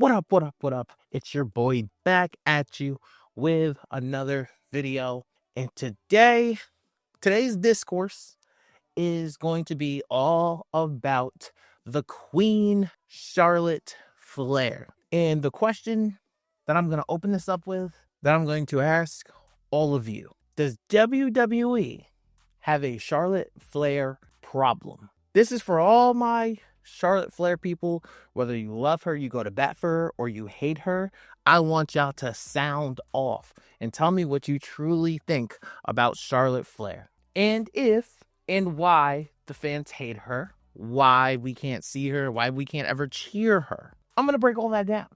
What up, what up, what up? It's your boy back at you with another video. And today's discourse is going to be all about the Queen Charlotte Flair. And the question that I'm going to open this up with, that I'm going to ask all of you: does WWE have a Charlotte Flair problem? This is for all my Charlotte Flair people. Whether you love her, you go to bat for her, or you hate her, I want y'all to sound off and tell me what you truly think about Charlotte Flair. And if and why the fans hate her, why we can't see her, why we can't ever cheer her. I'm going to break all that down.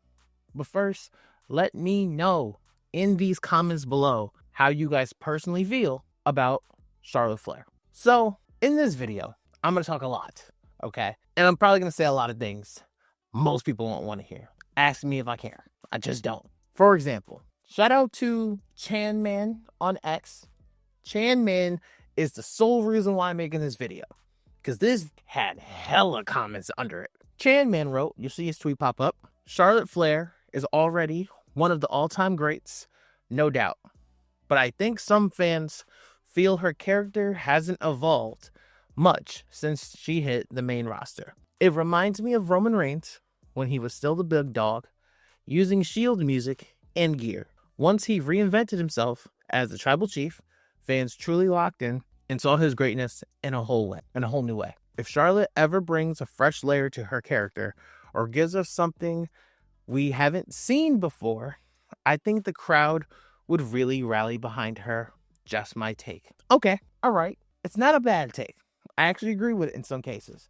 But first, let me know in these comments below how you guys personally feel about Charlotte Flair. So, in this video, I'm going to talk a lot, okay? And I'm probably going to say a lot of things most people won't want to hear. Ask me if I care. I just don't. For example, shout out to Chan Man on X. Chan Man is the sole reason why I'm making this video, because this had hella comments under it. Chan Man wrote, you'll see his tweet pop up, Charlotte Flair is already one of the all-time greats, no doubt. But I think some fans feel her character hasn't evolved much since she hit the main roster. It reminds me of Roman Reigns when he was still the big dog, using Shield music and gear. Once he reinvented himself as the tribal chief, fans truly locked in and saw his greatness in a whole new way. If Charlotte ever brings a fresh layer to her character or gives us something we haven't seen before, I think the crowd would really rally behind her. Just my take. Okay, all right. It's not a bad take. I actually agree with it in some cases.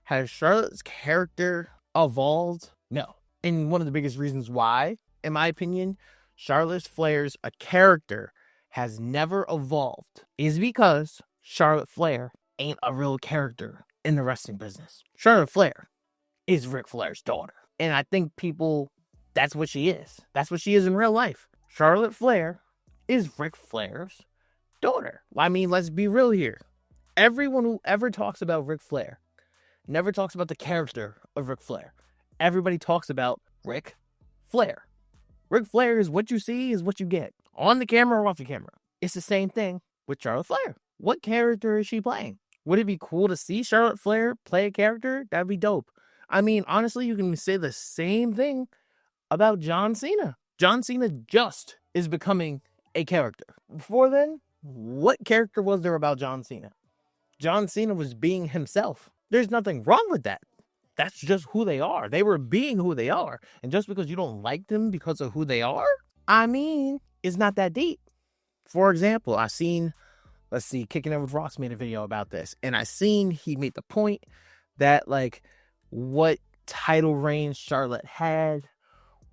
Has Charlotte's character evolved? No. And one of the biggest reasons why, in my opinion, Charlotte Flair's character has never evolved is because Charlotte Flair ain't a real character in the wrestling business. Charlotte Flair is Ric Flair's daughter. And I think that's what she is. That's what she is in real life. Charlotte Flair is Ric Flair's daughter. I mean, let's be real here. Everyone who ever talks about Ric Flair never talks about the character of Ric Flair. Everybody talks about Ric Flair. Ric Flair is what you see is what you get, on the camera or off the camera. It's the same thing with Charlotte Flair. What character is she playing? Would it be cool to see Charlotte Flair play a character? That'd be dope. I mean, honestly, you can say the same thing about John Cena. John Cena just is becoming a character. Before then, what character was there about John Cena? John Cena was being himself. There's nothing wrong with that. That's just who they are. They were being who they are. And just because you don't like them because of who they are, I mean, it's not that deep. For example, Kicking It With Ross made a video about this. And he made the point that, what title reigns Charlotte had,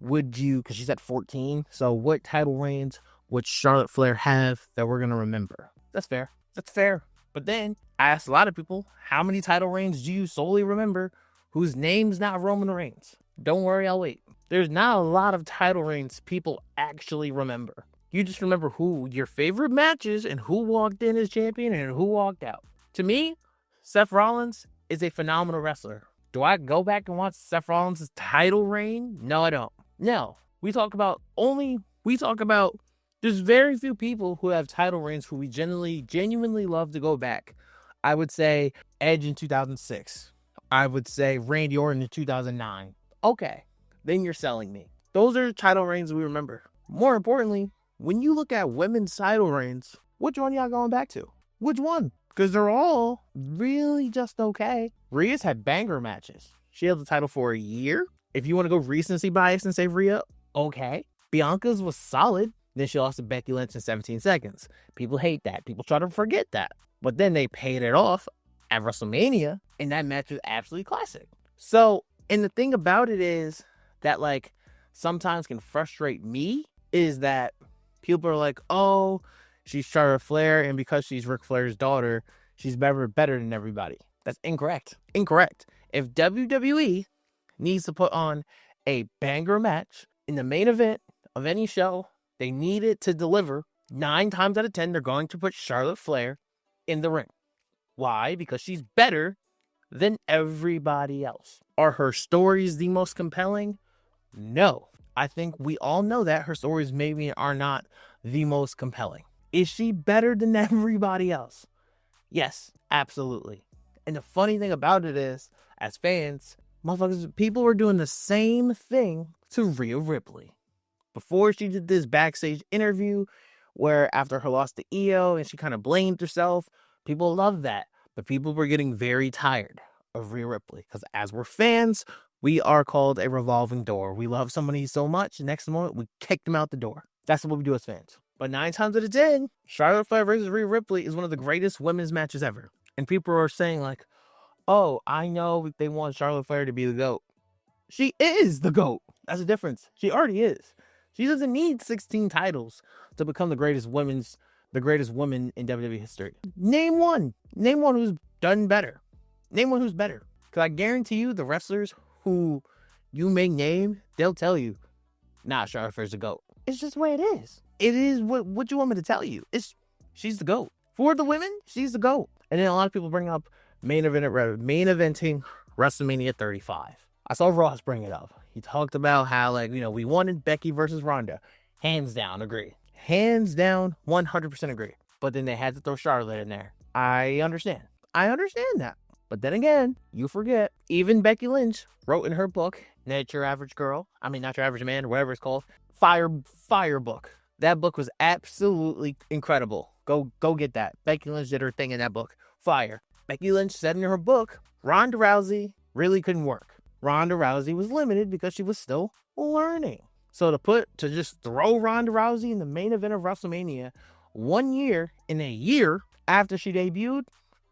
because she's at 14. So what title reigns would Charlotte Flair have that we're going to remember? That's fair. That's fair. But then I asked a lot of people, how many title reigns do you solely remember whose name's not Roman Reigns? Don't worry, I'll wait. There's not a lot of title reigns people actually remember. You just remember who your favorite matches and who walked in as champion and who walked out. To me, Seth Rollins is a phenomenal wrestler. Do I go back and watch Seth Rollins' title reign? No, I don't. No. There's very few people who have title reigns who we genuinely love to go back. I would say Edge in 2006. I would say Randy Orton in 2009. Okay, then you're selling me. Those are title reigns we remember. More importantly, when you look at women's title reigns, which one y'all going back to? Which one? Because they're all really just okay. Rhea's had banger matches. She held the title for a year. If you want to go recency bias and say Rhea, okay. Bianca's was solid. Then she lost to Becky Lynch in 17 seconds. People hate that. People try to forget that. But then they paid it off at WrestleMania, and that match was absolutely classic. So, and the thing about it is that, sometimes can frustrate me is that people are like, oh, she's Charlotte Flair, and because she's Ric Flair's daughter, she's better than everybody. That's incorrect. Incorrect. If WWE needs to put on a banger match in the main event of any show, they need it to deliver. 9 times out of 10, they're going to put Charlotte Flair in the ring. Why? Because she's better than everybody else. Are her stories the most compelling? No. I think we all know that her stories maybe are not the most compelling. Is she better than everybody else? Yes, absolutely. And the funny thing about it is, as fans, motherfuckers, people were doing the same thing to Rhea Ripley. Before she did this backstage interview where after her loss to Io and she kind of blamed herself, people loved that. But people were getting very tired of Rhea Ripley because as we're fans, we are called a revolving door. We love somebody so much, next moment we kick them out the door. That's what we do as fans. But 9 times out of 10, Charlotte Flair versus Rhea Ripley is one of the greatest women's matches ever. And people are saying like, oh, I know they want Charlotte Flair to be the GOAT. She is the GOAT. That's the difference. She already is. She doesn't need 16 titles to become the greatest woman in WWE history. Name one. Name one who's done better. Name one who's better. Because I guarantee you, the wrestlers who you may name, they'll tell you, nah, Charlotte Flair's the GOAT. It's just the way it is. It is what you want me to tell you. She's the GOAT. For the women, she's the GOAT. And then a lot of people bring up main eventing WrestleMania 35. I saw Ross bring it up. He talked about how, we wanted Becky versus Ronda. Hands down, agree. Hands down, 100% agree. But then they had to throw Charlotte in there. I understand that. But then again, you forget, even Becky Lynch wrote in her book, Not Your Average Man, or whatever it's called, Fire book. That book was absolutely incredible. Go get that. Becky Lynch did her thing in that book. Fire. Becky Lynch said in her book, Ronda Rousey really couldn't work. Ronda Rousey was limited because she was still learning. So to just throw Ronda Rousey in the main event of WrestleMania in a year after she debuted,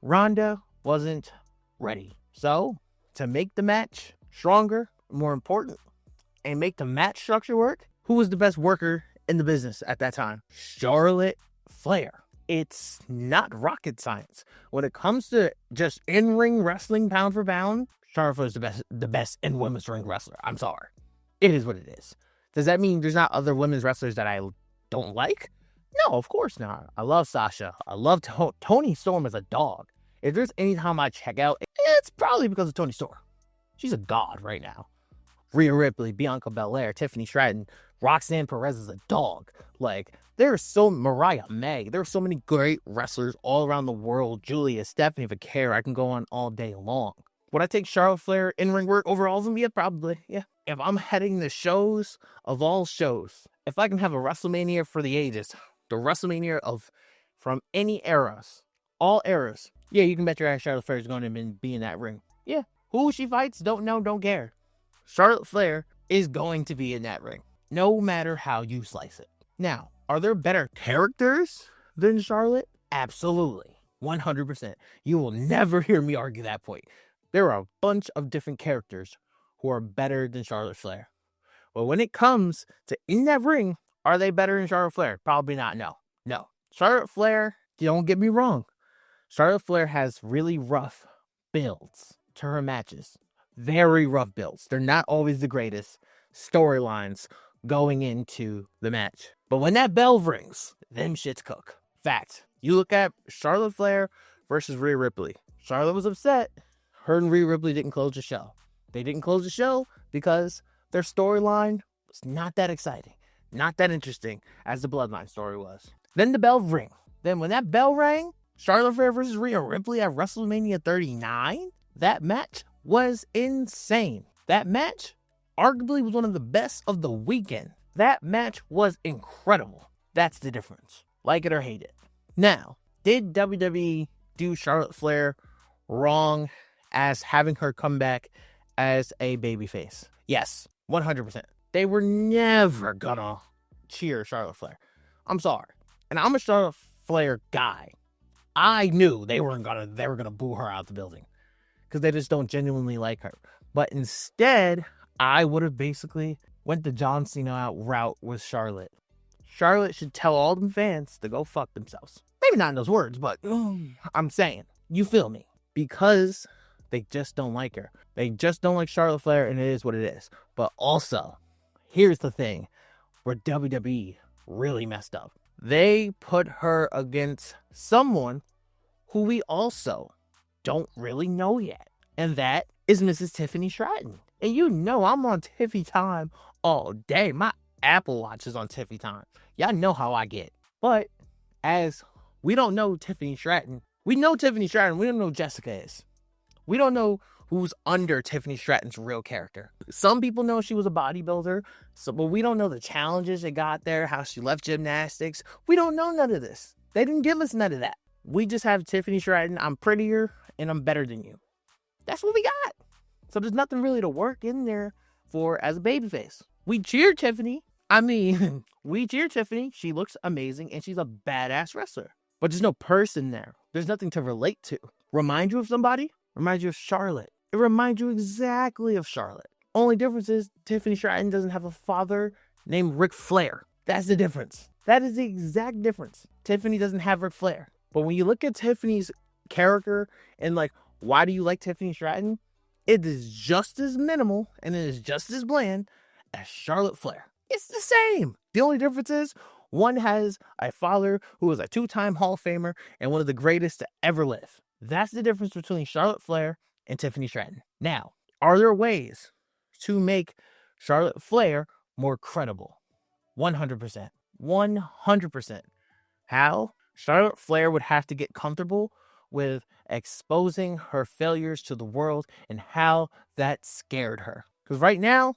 Ronda wasn't ready. So to make the match stronger, more important, and make the match structure work, who was the best worker in the business at that time? Charlotte Flair. It's not rocket science. When it comes to just in-ring wrestling pound for pound, Charlotte Flair is the best in women's ring wrestler. I'm sorry. It is what it is. Does that mean there's not other women's wrestlers that I don't like? No, of course not. I love Sasha. I love Toni Storm as a dog. If there's any time I check out, it's probably because of Toni Storm. She's a god right now. Rhea Ripley, Bianca Belair, Tiffany Stratton, Roxanne Perez is a dog. Mariah May. There are so many great wrestlers all around the world. Julia, Stephanie, Vaquero. I can go on all day long. Would I take Charlotte Flair in-ring work over all of them? Yeah, probably. Yeah. If I'm heading the shows of all shows, if I can have a WrestleMania for the ages, the WrestleMania from any eras, all eras, yeah, you can bet your ass Charlotte Flair is going to be in that ring. Yeah. Who she fights, don't know, don't care. Charlotte Flair is going to be in that ring, no matter how you slice it. Now, are there better characters than Charlotte? Absolutely. 100%. You will never hear me argue that point. There are a bunch of different characters who are better than Charlotte Flair. But when it comes to in that ring, are they better than Charlotte Flair? Probably not. No. Charlotte Flair, don't get me wrong. Charlotte Flair has really rough builds to her matches. Very rough builds. They're not always the greatest storylines going into the match. But when that bell rings, them shits cook. Fact. You look at Charlotte Flair versus Rhea Ripley. Charlotte was upset. Her and Rhea Ripley didn't close the show. They didn't close the show because their storyline was not that exciting, not that interesting as the Bloodline story was. Then the bell rang. Then when that bell rang, Charlotte Flair versus Rhea Ripley at WrestleMania 39, that match was insane. That match arguably was one of the best of the weekend. That match was incredible. That's the difference. Like it or hate it. Now, did WWE do Charlotte Flair wrong as having her come back as a babyface? Yes, 100%. They were never gonna cheer Charlotte Flair. I'm sorry. And I'm a Charlotte Flair guy. I knew they were gonna boo her out the building because they just don't genuinely like her. But instead, I would have basically went the John Cena route with Charlotte. Charlotte should tell all them fans to go fuck themselves. Maybe not in those words, but I'm saying, you feel me? Because they just don't like her. They just don't like Charlotte Flair, and it is what it is. But also, here's the thing where WWE really messed up. They put her against someone who we also don't really know yet. And that is Mrs. Tiffany Stratton. And you know I'm on Tiffy time all day. My Apple Watch is on Tiffy time. Y'all know how I get. But as we don't know Tiffany Stratton, we know Tiffany Stratton, we don't know who Jessica is. We don't know who's under Tiffany Stratton's real character. Some people know she was a bodybuilder, but we don't know the challenges that got there, how she left gymnastics. We don't know none of this. They didn't give us none of that. We just have Tiffany Stratton, I'm prettier and I'm better than you. That's what we got. So there's nothing really to work in there for as a babyface. We cheer Tiffany. We cheer Tiffany. She looks amazing and she's a badass wrestler. But there's no person there. There's nothing to relate to. Remind you of somebody? Remind you of Charlotte. It reminds you exactly of Charlotte. Only difference is Tiffany Stratton doesn't have a father named Ric Flair. That's the difference. That is the exact difference. Tiffany doesn't have Ric Flair. But when you look at Tiffany's character and like, why do you like Tiffany Stratton? It is just as minimal and it is just as bland as Charlotte Flair. It's the same. The only difference is one has a father who was a 2-time Hall of Famer and one of the greatest to ever live. That's the difference between Charlotte Flair and Tiffany Stratton. Now, are there ways to make Charlotte Flair more credible? 100%. 100%. How? Charlotte Flair would have to get comfortable with exposing her failures to the world and how that scared her. Because right now,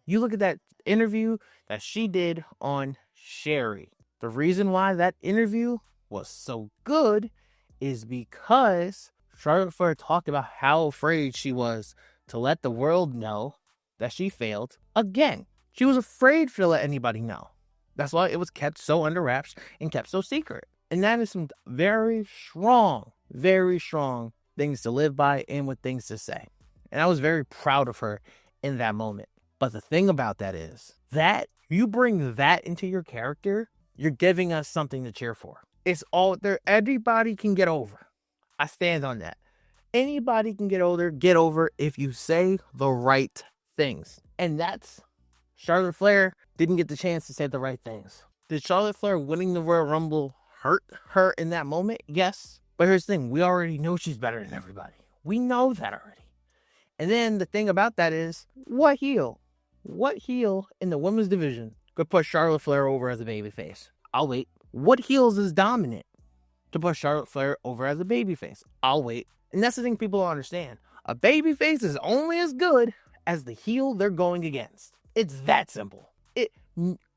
you look at that interview that she did on Sherry. The reason why that interview was so good is because Charlotte Flair talked about how afraid she was to let the world know that she failed again. She was afraid to let anybody know. That's why it was kept so under wraps and kept so secret. And that is some very strong things to live by and with things to say. And I was very proud of her in that moment. But the thing about that is that you bring that into your character, you're giving us something to cheer for. It's all there. Everybody can get over. I stand on that. Anybody can get over if you say the right things. And that's Charlotte Flair didn't get the chance to say the right things. Did Charlotte Flair winning the Royal Rumble hurt her in that moment? Yes. But here's the thing. We already know she's better than everybody. We know that already. And then the thing about that is, what heel in the women's division could put Charlotte Flair over as a babyface? I'll wait. What heels is dominant to put Charlotte Flair over as a babyface? I'll wait. And that's the thing people don't understand. A babyface is only as good as the heel they're going against. It's that simple.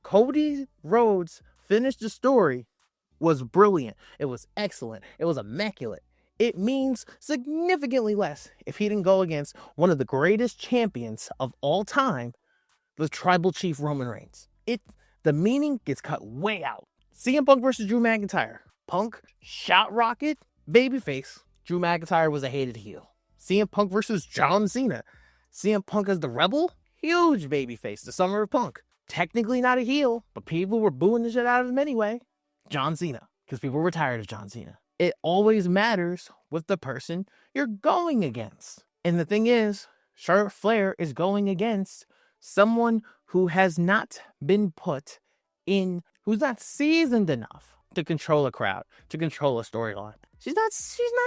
Cody Rhodes finished the story was brilliant. It was excellent. It was immaculate. It means significantly less if he didn't go against one of the greatest champions of all time, the tribal chief Roman Reigns. The meaning gets cut way out. CM Punk versus Drew McIntyre. Punk, shot rocket, babyface. Drew McIntyre was a hated heel. CM Punk versus John Cena. CM Punk as the rebel, huge babyface. The Summer of Punk. Technically not a heel, but people were booing the shit out of him anyway. John Cena, because people were tired of John Cena. It always matters with the person you're going against. And the thing is, Charlotte Flair is going against someone who has not been put in, who's not seasoned enough to control a crowd, to control a storyline. She's not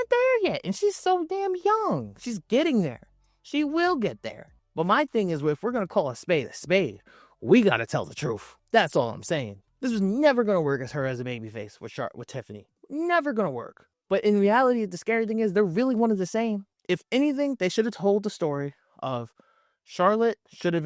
there yet, and she's so damn young. She's getting there. She will get there. But my thing is, if we're going to call a spade, we got to tell the truth. That's all I'm saying. This was never going to work as her as a babyface with Tiffany. Never going to work. But in reality, the scary thing is they're really one of the same. If anything, they should have told the story of Charlotte should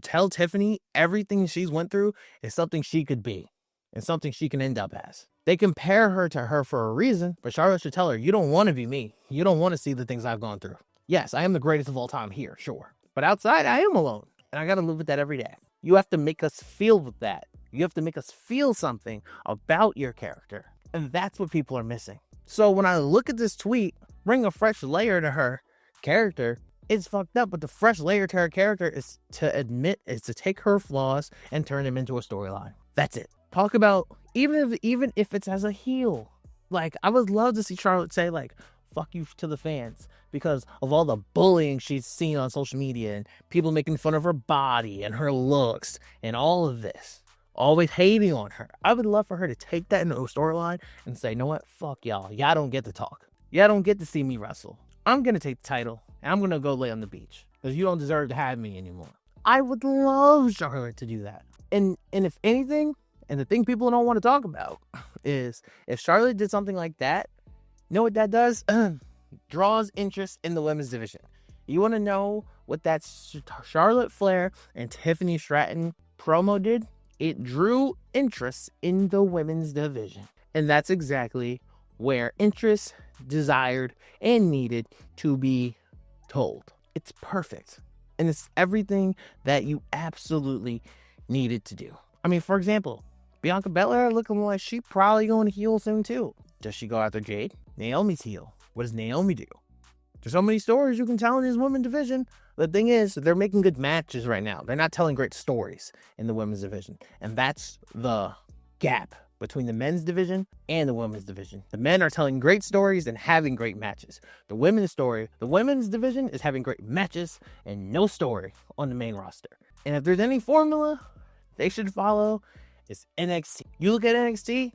tell Tiffany everything she's went through is something she could be and something she can end up as. They compare her to her for a reason, but Charlotte should tell her, you don't want to be me. You don't want to see the things I've gone through. Yes, I am the greatest of all time here, sure. But outside, I am alone, and I got to live with that every day. You have to make us feel with that. You have to make us feel something about your character. And that's what people are missing. So when I look at this tweet, bring a fresh layer to her character, it's fucked up. But the fresh layer to her character is to take her flaws and turn them into a storyline. That's it. Talk about, even if it's as a heel. Like, I would love to see Charlotte say, like, fuck you to the fans because of all the bullying she's seen on social media and people making fun of her body and her looks and all of this. Always hating on her. I would love for her to take that into a storyline and say, you know what? Fuck y'all. Y'all don't get to talk. Y'all don't get to see me wrestle. I'm going to take the title and I'm going to go lay on the beach because you don't deserve to have me anymore. I would love Charlotte to do that. And if anything, and the thing people don't want to talk about is if Charlotte did something like that, you know what that does? Draws interest in the women's division. You want to know what that Charlotte Flair and Tiffany Stratton promo did? It drew interest in the women's division. And that's exactly where interest desired and needed to be told. It's perfect. And it's everything that you absolutely needed to do. I mean, for example, Bianca Belair looking like she probably going to heel soon too. Does she go after Jade? Naomi's heel. What does Naomi do? There's so many stories you can tell in this women's division. The thing is, they're making good matches right now. They're not telling great stories in the women's division. And that's the gap between the men's division and the women's division. The men are telling great stories and having great matches. The women's division is having great matches and no story on the main roster. And if there's any formula they should follow, it's NXT. You look at NXT,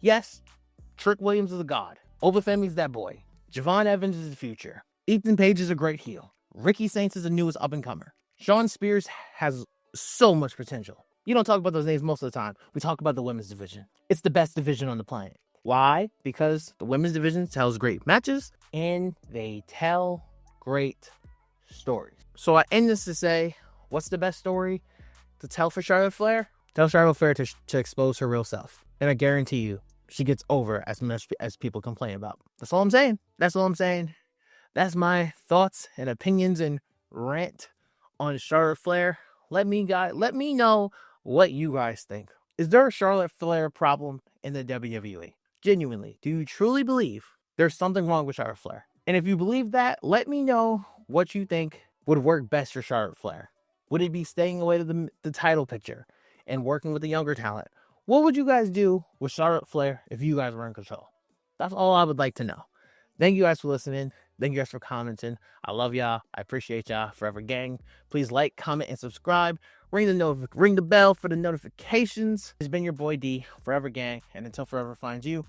yes, Trick Williams is a god. Obafemi's that boy. Javon Evans is the future. Ethan Page is a great heel. Ricky Saints is the newest up-and-comer. Sean Spears has so much potential. You don't talk about those names most of the time. We talk about the women's division. It's the best division on the planet. Why? Because the women's division tells great matches and they tell great stories. So I end this to say, what's the best story to tell for Charlotte Flair? Tell Charlotte Flair to expose her real self. And I guarantee you, she gets over as much as people complain about. That's all I'm saying. That's all I'm saying. That's my thoughts and opinions and rant on Charlotte Flair. Let me know what you guys think. Is there a Charlotte Flair problem in the WWE? Genuinely, do you truly believe there's something wrong with Charlotte Flair? And if you believe that, let me know what you think would work best for Charlotte Flair. Would it be staying away to the title picture and working with the younger talent? What would you guys do with Charlotte Flair if you guys were in control? That's all I would like to know. Thank you guys for listening. Thank you guys for commenting. I love y'all. I appreciate y'all. Forever gang. Please like, comment, and subscribe. Ring the bell for the notifications. It's been your boy D, Forever Gang, and until forever finds you.